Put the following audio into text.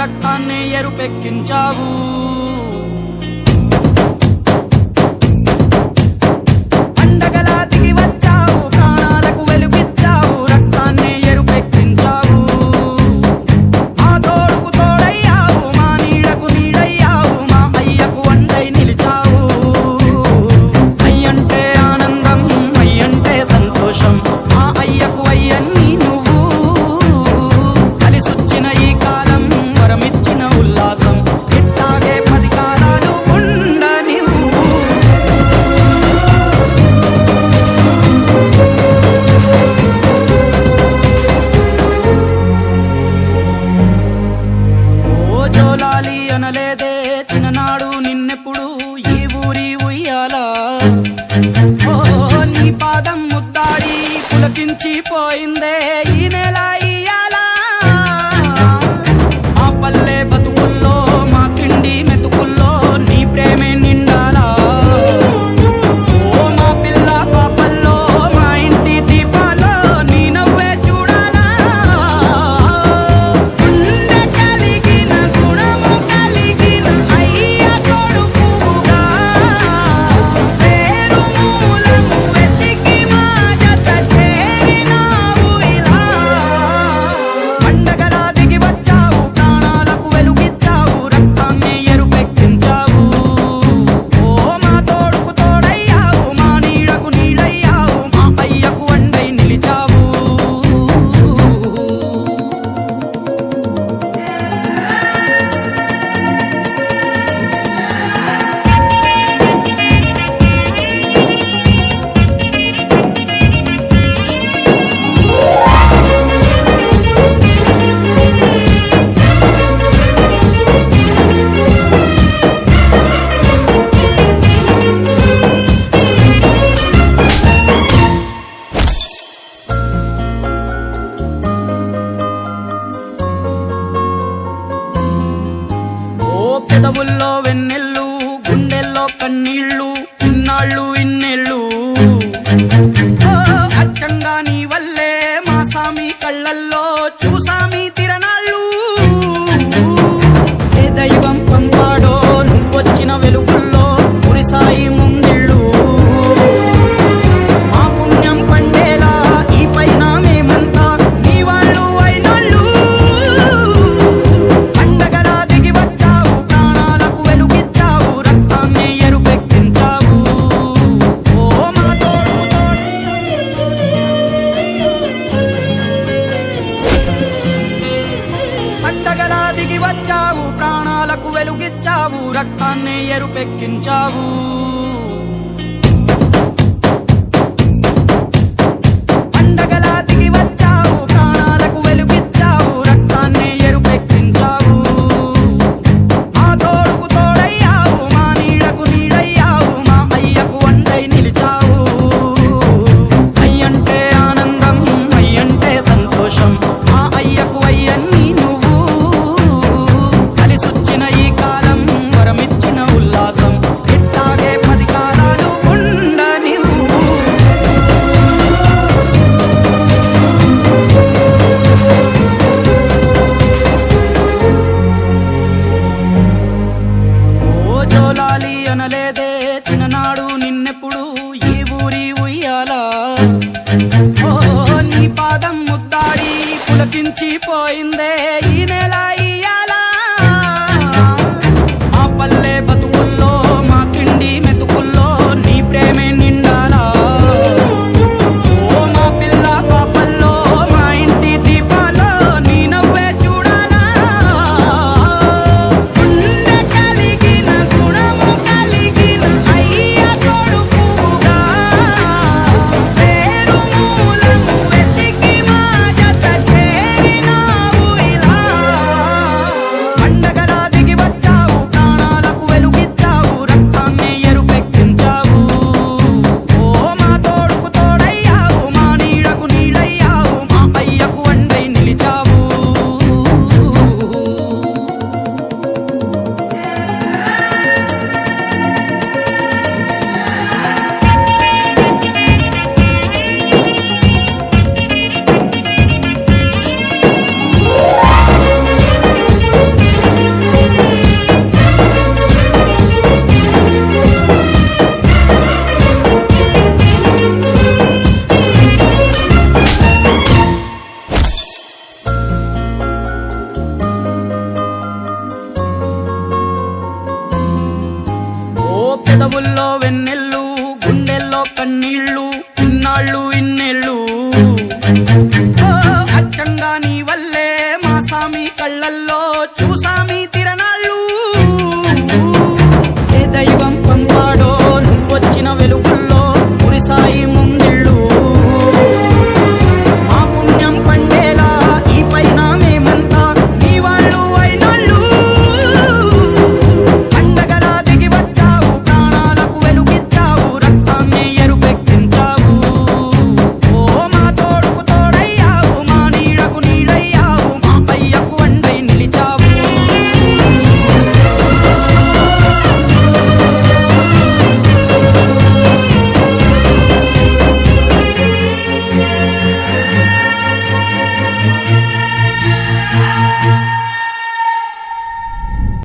రక్తాన్ని ఎరుపెక్కించావు. పండగలా దిగి వచ్చావు, ప్రాణాలకు వెలుగిచ్చావు, రక్తాన్ని ఎరుపెక్కించావు. మా తోడుకు తోడయ్యావు, మా నీడకు నీడయ్యావు, మా అయ్యకు అండై నిలిచావు. అయ్యంటే ఆనందం, అయ్యంటే సంతోషం, మా అయ్యకు అయ్యన్ని నువ్వు. కలిసొచ్చిన ఈ కాలం వరమిచ్చిన ఉల్లాసం, ఇట్టాగే 10 కాలాలు ఉండనివ్వు. ఓ జోలాలి అనలేదే చిన్ననాడు నిన్నెప్పుడు ఈ ఊరి ఉయ్యాలా. ఓ నీ పాదం ముద్దాడి పులకించిపోయిందే ఈ నెల ఇయ్యాలా. మా పల్లె బతుకుల్లో, మా తిండి మెతుకుల్లో నీ ప్రేమే నిండాలా. ఓ మా పిల్ల పాపల్లో, మా ఇంటి దీపాల్లో నీ నవ్వే చూడాలా. గుండె కలిగిన గుణము కలిగిన అయ్య కొడుకుగా, పేరు మూలము వెతికి మా జత చేరినావు ఇలా. పండగలా దిగి వచ్చావు, ప్రాణాలకు వెలుగిచ్చావు, రక్తాన్ని ఎరుపెక్కించావు. ఓ మా తోడుకు తోడయ్యావు, మా నీడకు నీడయ్యావు, మా అయ్యకు అండై నిలిచావు. ఓ పెదవుల్లో వెన్నెల్లు, గుండెల్లో కన్నీళ్ళు, ఇన్నాళ్ళు ఇన్నేళ్ళు. ఓ అచ్చంగా నీ వల్లే మా సామి కళ్ళల్లో చూసామి తిరణాళ్ళు. ఏ దైవం పంపాడో నువ్వొచ్చిన వెలుగుల్లో కురిసాయి ముంగిళ్ళు. మా పుణ్యం పండేలా ఈ పైన మేమంతా నీ వాళ్ళు అయినోళ్ళు. పండగలా దిగి వచ్చావు, ప్రాణాలకు వెలుగిచ్చావు, రక్తాన్ని ఎరుపెక్కించావు. ఓ మా తోడుకు పండగలా దిగి వచ్చావు, ప్రాణాలకు వెలుగిచ్చావు, రక్తాన్ని ఎరుపెక్కించావు. పండగలా దిగి వచ్చావు, ప్రాణాలకు వెలుగిచ్చావు, రక్తాన్ని ఎరుపెక్కించావు. మా తోడుకు తోడయ్యావు, మా నీడకు నీడయ్యావు, మా అయ్యకు అండై నిలిచావు. అయ్యంటే ఆనందం, అయ్యంటే సంతోషం, మా అయ్యకు అయ్యన్ని నువ్వు. కలిసొచ్చిన ఈ కాలం వరమిచ్చిన ఉల్లాసం, ఇట్టాగే 10 కాలాలు ఉండనివ్వు. ఓ జోలాలి అనలేదే చిన్ననాడు నిన్నెప్పుడు ఈ ఊరి ఉయ్యాలా. ఓ నీ పాదం ముద్దాడి పులకించిపోయిందే ఈ నెల ఇయ్యాలా. మా పల్లె బతుకుల్లో, మా తిండి మెతుకుల్లో నీ ప్రేమే నిండాలా. ఓ మా పిల్ల పాపల్లో, మా ఇంటి దీపాల్లో నీ నవ్వే చూడాలా. గుండె కలిగిన గుణము కలిగిన అయ్య కొడుకుగా, పేరు మూలము వెతికి మా జత చేరినావు ఇలా. పెదవుల్లో వెన్నెల్లు గుండెల్లో కన్నీళ్ళు ఇన్నాళ్ళు